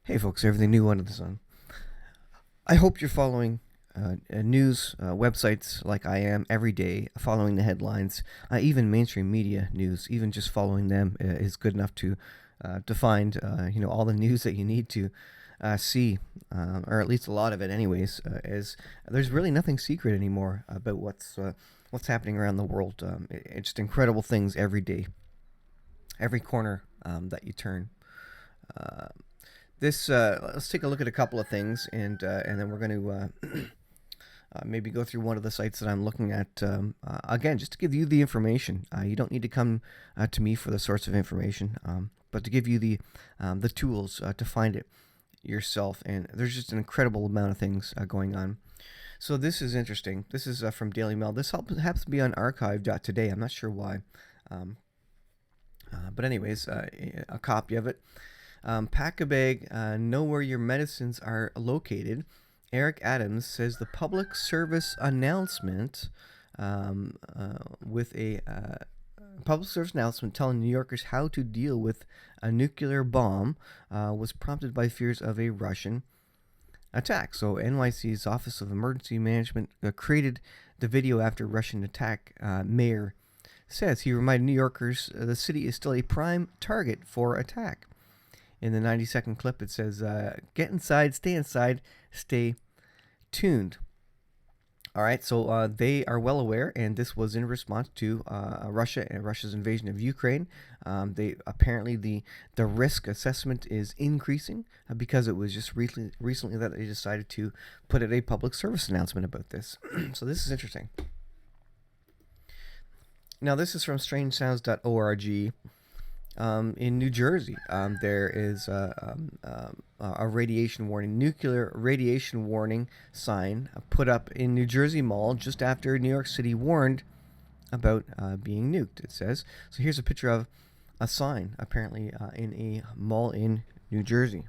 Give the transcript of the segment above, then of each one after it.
Hey folks, everything new under the sun. I hope you're following news websites like I am every day, following the headlines, even mainstream media news. Even just following them is good enough to find all the news that you need to see, or at least a lot of it, anyways. As there's really nothing secret anymore about what's happening around the world. It's just incredible things every day, every corner that you turn. Uh, this Let's take a look at a couple of things, and then we're going to maybe go through one of the sites that I'm looking at. Again, just to give you the information. You don't need to come to me for the source of information, but to give you the tools to find it yourself. And there's just an incredible amount of things going on. So this is interesting. This is from Daily Mail. This happens to be on archive.today. I'm not sure why. Um, but anyways, a copy of it. Pack a bag, know where your medicines are located. Eric Adams says the public service announcement with a public service announcement telling New Yorkers how to deal with a nuclear bomb was prompted by fears of a Russian attack. So NYC's Office of Emergency Management created the video after Russian attack. Mayor says he reminded New Yorkers the city is still a prime target for attack. In the 90-second clip, it says, get inside, stay tuned. All right, so they are well aware, and this was in response to Russia and Russia's invasion of Ukraine. They apparently the risk assessment is increasing because it was just recently that they decided to put out a public service announcement about this. So this is interesting. Now this is from strangesounds.org. In New Jersey, there is a radiation warning, nuclear radiation warning sign put up in New Jersey Mall just after New York City warned about being nuked, it says. So here's a picture of a sign, apparently in a mall in New Jersey.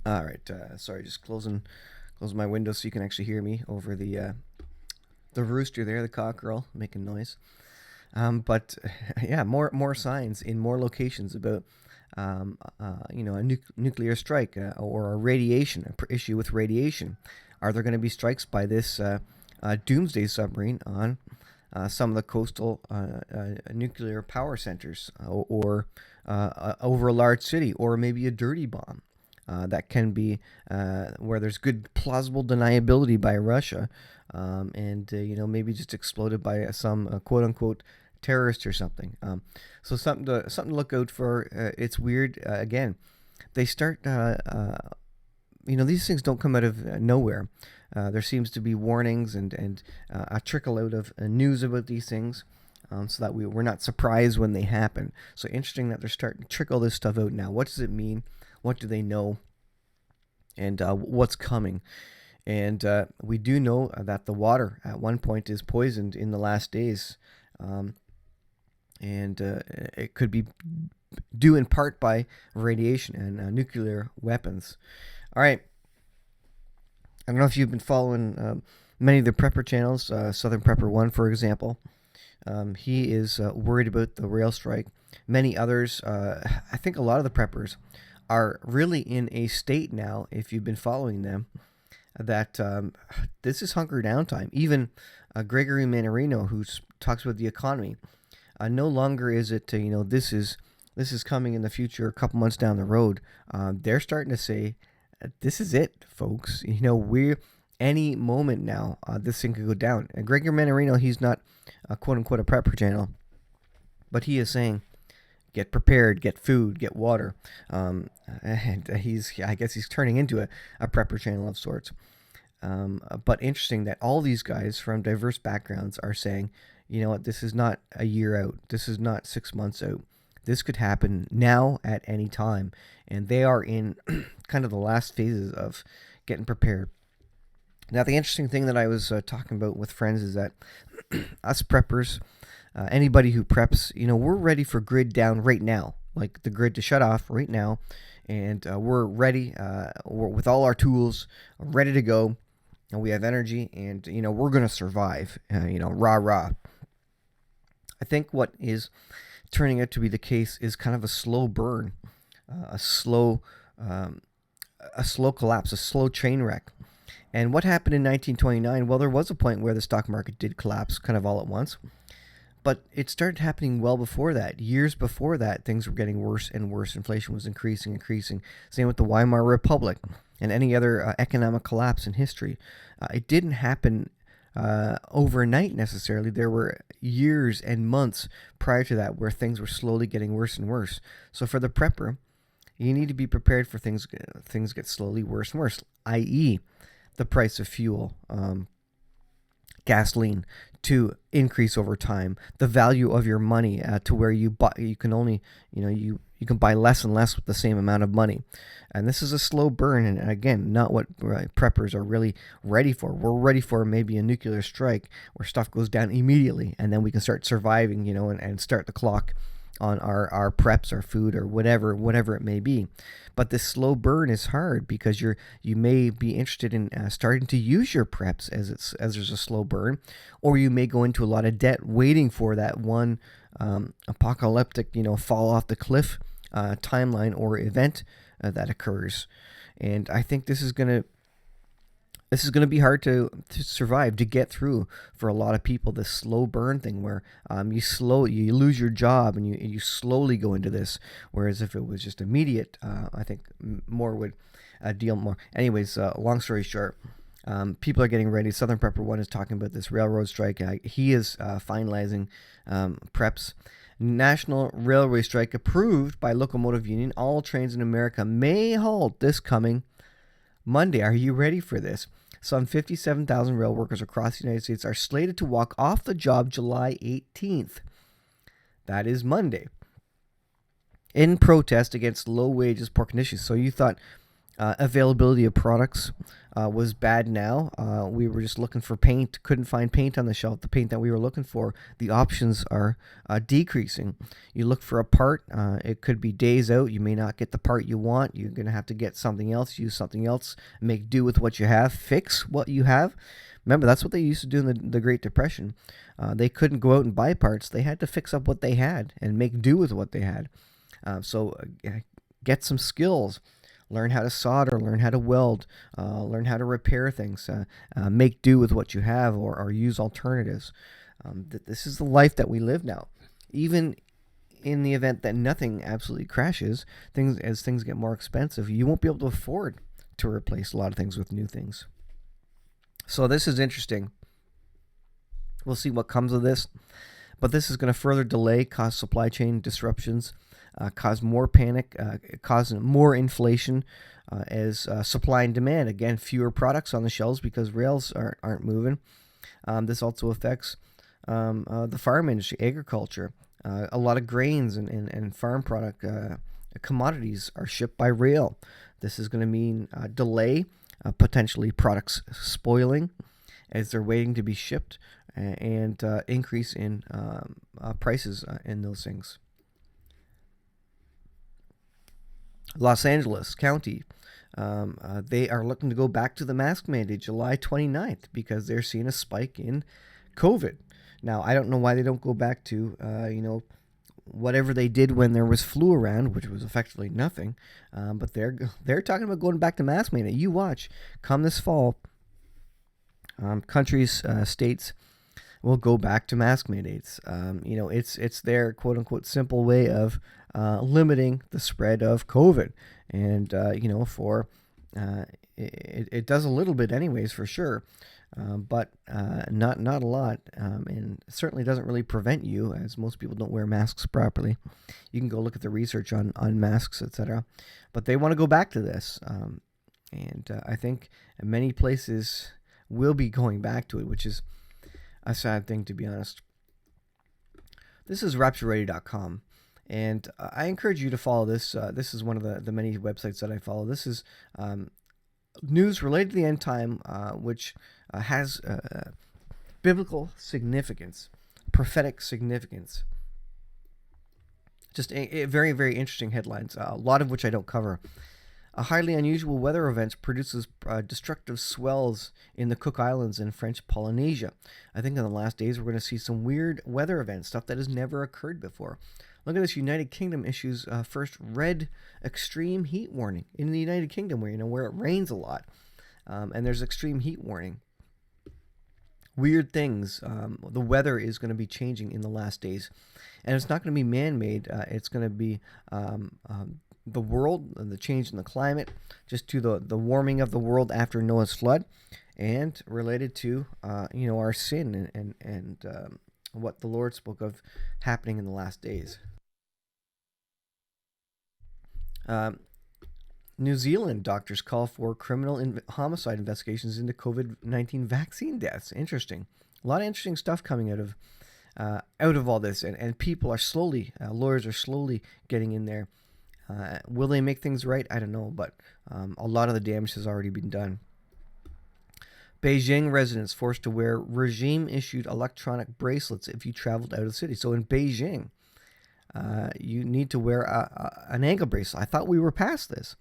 All right, sorry, just close my window so you can actually hear me over the rooster there, the cockerel making noise. But yeah, more signs in more locations about a nuclear strike or a radiation issue with radiation. Are there going to be strikes by this doomsday submarine on some of the coastal nuclear power centers, or over a large city, or maybe a dirty bomb? That can be where there's good plausible deniability by Russia, and maybe just exploded by some quote unquote terrorist or something. So something to look out for. It's weird. Again, they start. These things don't come out of nowhere. There seems to be warnings and a trickle out of news about these things. So that we're not surprised when they happen. So interesting that they're starting to trickle this stuff out now. What does it mean? What do they know? And what's coming? And we do know that the water at one point is poisoned in the last days. And it could be due in part by radiation and nuclear weapons. All right. I don't know if you've been following many of the prepper channels, Southern Prepper 1, for example. He is worried about the rail strike. Many others, I think a lot of the preppers are really in a state now, if you've been following them, that this is hunker down time. Even Gregory Manarino, who talks about the economy, no longer is it, this is coming in the future, a couple months down the road. They're starting to say, this is it, folks. We're any moment now, this thing could go down. And Gregory Manarino, he's not quote unquote a prepper channel, but he is saying, get prepared, get food, get water. And I guess he's turning into a prepper channel of sorts. But interesting that all these guys from diverse backgrounds are saying, you know what, this is not a year out. This is not 6 months out. This could happen now at any time. And they are in kind of the last phases of getting prepared. Now, the interesting thing that I was talking about with friends is that us preppers, anybody who preps, we're ready for grid down right now, like the grid to shut off right now, and we're ready. We're with all our tools, ready to go. and we have energy, and we're gonna survive. Rah rah. I think what is turning out to be the case is kind of a slow burn, a slow, um, a slow collapse, a slow train wreck. And what happened in 1929? Well, there was a point where the stock market did collapse, kind of all at once. But it started happening well before that. Years before that, things were getting worse and worse. Inflation was increasing, increasing. Same with the Weimar Republic and any other economic collapse in history. It didn't happen overnight necessarily. There were years and months prior to that where things were slowly getting worse and worse. So for the prepper, you need to be prepared for things get slowly worse and worse, i.e., the price of fuel, gasoline, to increase over time, the value of your money to where you can only, you can buy less and less with the same amount of money. And this is a slow burn, and again, not what preppers are really ready for. We're ready for maybe a nuclear strike where stuff goes down immediately, and then we can start surviving, and start the clock on our preps, our food, or whatever it may be. But this slow burn is hard because you may be interested in starting to use your preps as there's a slow burn, or you may go into a lot of debt waiting for that one apocalyptic fall off the cliff timeline or event that occurs. And I think this is gonna be hard to survive, to get through for a lot of people. This slow burn thing where you lose your job and you slowly go into this. Whereas if it was just immediate, I think more would deal more. Anyways, long story short, people are getting ready. Southern Prepper One is talking about this railroad strike. He is finalizing preps. National railway strike approved by locomotive union. All trains in America may halt this coming Monday. Are you ready for this? Some 57,000 rail workers across the United States are slated to walk off the job July 18th. That is Monday. In protest against low wages, poor conditions. So you thought availability of products was bad now. We were just looking for paint, couldn't find paint on the shelf, the paint that we were looking for. The options are decreasing. You look for a part, it could be days out. You may not get the part you want. You're going to have to get something else, use something else, make do with what you have, fix what you have. Remember, that's what they used to do in the Great Depression. They couldn't go out and buy parts. They had to fix up what they had and make do with what they had. So get some skills. Learn how to solder, learn how to weld, learn how to repair things, make do with what you have, or use alternatives. This is the life that we live now. Even in the event that nothing absolutely crashes, as things get more expensive, you won't be able to afford to replace a lot of things with new things. So this is interesting. We'll see what comes of this. But this is going to further delay, cause supply chain disruptions, cause more panic, cause more inflation as supply and demand. Again, fewer products on the shelves because rails aren't moving. This also affects the farm industry, agriculture. A lot of grains and farm product commodities are shipped by rail. This is going to mean delay, potentially products spoiling as they're waiting to be shipped, and increase in prices in those things. Los Angeles County, they are looking to go back to the mask mandate July 29th because they're seeing a spike in COVID. Now, I don't know why they don't go back to, whatever they did when there was flu around, which was effectively nothing. But they're talking about going back to mask mandate. You watch, come this fall, countries, states will go back to mask mandates. It's their quote unquote simple way of limiting the spread of COVID, and it does a little bit anyways for sure, but not a lot, and certainly doesn't really prevent you, as most people don't wear masks properly. You can go look at the research on masks, etc. But they want to go back to this, and I think many places will be going back to it, which is a sad thing, to be honest. This is raptureready.com, and I encourage you to follow this. This is one of the many websites that I follow. This is news related to the end time, which has biblical significance, prophetic significance. Just a very, very interesting headlines, a lot of which I don't cover. A highly unusual weather event produces destructive swells in the Cook Islands in French Polynesia. I think in the last days we're going to see some weird weather events, stuff that has never occurred before. Look at this. United Kingdom issues first red extreme heat warning in the United Kingdom, where it rains a lot, and there's extreme heat warning. Weird things. The weather is going to be changing in the last days, and it's not going to be man-made. It's going to be the world and the change in the climate, just to the warming of the world after Noah's flood, and related to our sin and what the Lord spoke of happening in the last days. New Zealand doctors call for criminal homicide investigations into COVID-19 vaccine deaths. Interesting. A lot of interesting stuff coming out of all this, and people are slowly, lawyers are slowly getting in there. Will they make things right? I don't know, but a lot of the damage has already been done. Beijing residents forced to wear regime-issued electronic bracelets if you traveled out of the city. So in Beijing, you need to wear an ankle bracelet. I thought we were past this.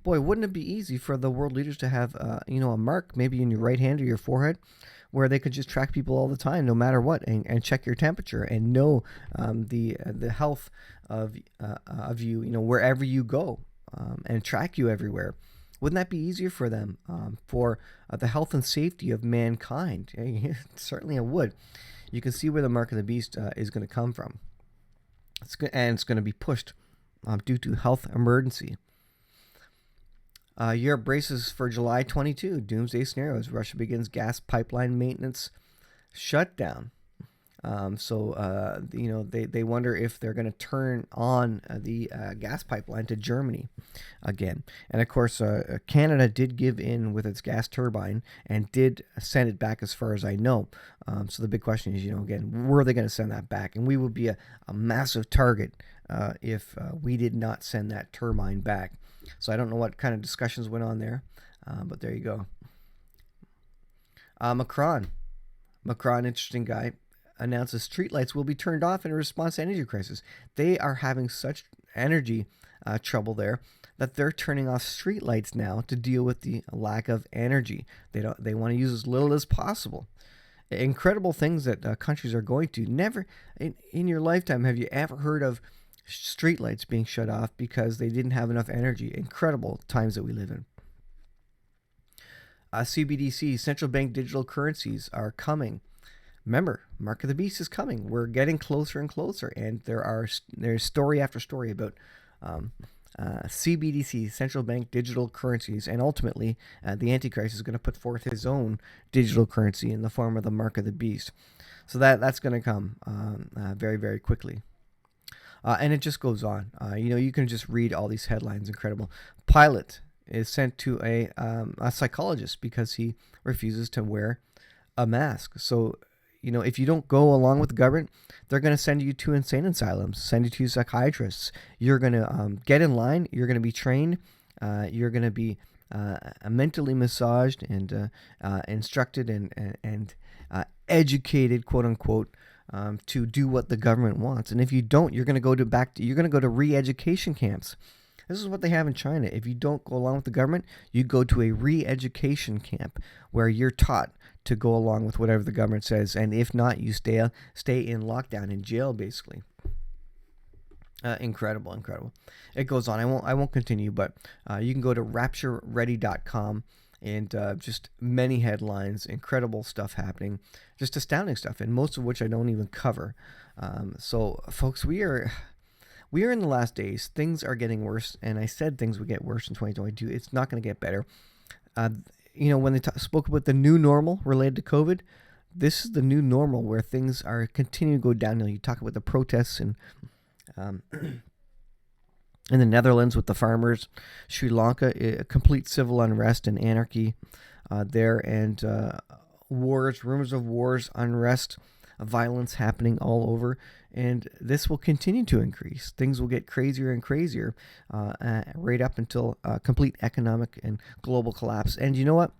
Boy, wouldn't it be easy for the world leaders to have a mark maybe in your right hand or your forehead, where they could just track people all the time, no matter what, and check your temperature and know the health of you, wherever you go, and track you everywhere. Wouldn't that be easier for them, for the health and safety of mankind? Certainly it would. You can see where the mark of the beast is going to come from. It's going to be pushed due to health emergency. Europe braces for July 22 doomsday scenarios. Russia begins gas pipeline maintenance shutdown. They wonder if they're going to turn on the gas pipeline to Germany again. And of course, Canada did give in with its gas turbine and did send it back, as far as I know. So the big question is, again, were they going to send that back? And we would be a massive target if we did not send that turbine back. So I don't know what kind of discussions went on there, but there you go. Macron, interesting guy, announces streetlights will be turned off in response to energy crisis. They are having such energy trouble there that they're turning off streetlights now to deal with the lack of energy. They want to use as little as possible. Incredible things that countries are going to. Never in your lifetime have you ever heard of streetlights being shut off because they didn't have enough energy. Incredible times that we live in. CBDC, central bank digital currencies, are coming. Remember, Mark of the Beast is coming. We're getting closer and closer, and there's story after story about CBDC, central bank digital currencies, and ultimately the Antichrist is going to put forth his own digital currency in the form of the Mark of the Beast. So that's going to come very, very quickly. And it just goes on. You can just read all these headlines. Incredible. Pilot is sent to a psychologist because he refuses to wear a mask. So, if you don't go along with the government, they're going to send you to insane asylums, send you to psychiatrists. You're going to get in line. You're going to be trained. You're going to be mentally massaged and instructed and educated, quote unquote, to do what the government wants. And if you don't, you're going to go to re-education camps. This is what they have in China. If you don't go along with the government, you go to a re-education camp where you're taught to go along with whatever the government says, and if not, you stay in lockdown, in jail, basically. Incredible. It goes on. I won't continue, but you can go to raptureready.com. And just many headlines, incredible stuff happening, just astounding stuff, and most of which I don't even cover. So, folks, we are in the last days. Things are getting worse, and I said things would get worse in 2022. It's not going to get better. When they spoke about the new normal related to COVID, this is the new normal where things are continuing to go downhill. You talk about the protests and in the Netherlands with the farmers, Sri Lanka, complete civil unrest and anarchy there, and wars, rumors of wars, unrest, violence happening all over. And this will continue to increase. Things will get crazier and crazier right up until complete economic and global collapse. And you know what?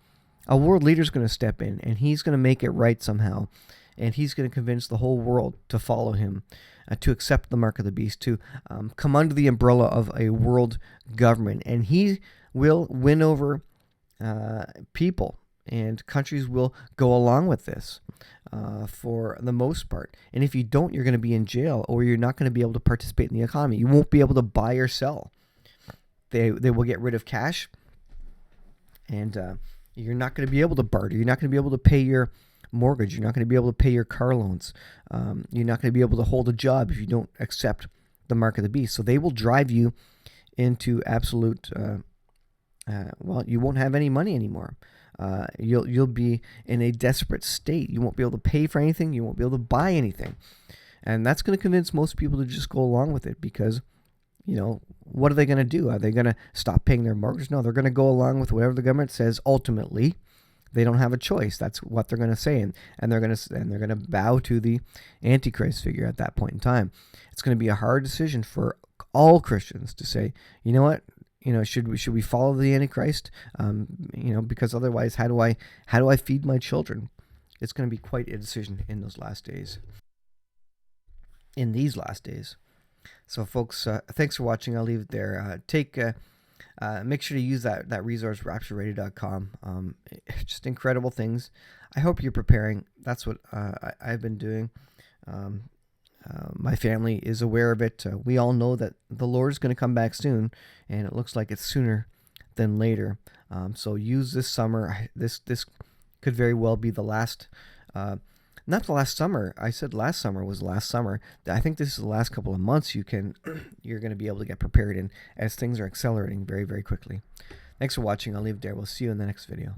A world leader is going to step in, and he's going to make it right somehow. and he's going to convince the whole world to follow him, to accept the mark of the beast, to come under the umbrella of a world government. And he will win over people, and countries will go along with this for the most part. And if you don't, you're going to be in jail, or you're not going to be able to participate in the economy. You won't be able to buy or sell. They will get rid of cash, and you're not going to be able to barter. You're not going to be able to pay your mortgage. You're not going to be able to pay your car loans. You're not going to be able to hold a job if you don't accept the mark of the beast. So they will drive you into absolute, well, you won't have any money anymore. You'll be in a desperate state. You won't be able to pay for anything. You won't be able to buy anything. And that's going to convince most people to just go along with it, because, what are they going to do? Are they going to stop paying their mortgage? No, they're going to go along with whatever the government says. Ultimately, they don't have a choice. That's what they're going to say, and they're going to bow to the Antichrist figure at that point in time. It's going to be a hard decision for all Christians to say, you know what, should we follow the Antichrist? Because otherwise, how do I feed my children? It's going to be quite a decision in those last days. In these last days. So, folks, thanks for watching. I'll leave it there. Make sure to use that resource, raptureready.com. Just incredible things. I hope you're preparing. That's what I've been doing. My family is aware of it. We all know that the Lord is going to come back soon, and it looks like it's sooner than later. So use this summer. This could very well be the last. Not the last summer. I said last summer was last summer. I think this is the last couple of months you're going to be able to get prepared in, as things are accelerating very, very quickly. Thanks for watching. I'll leave it there. We'll see you in the next video.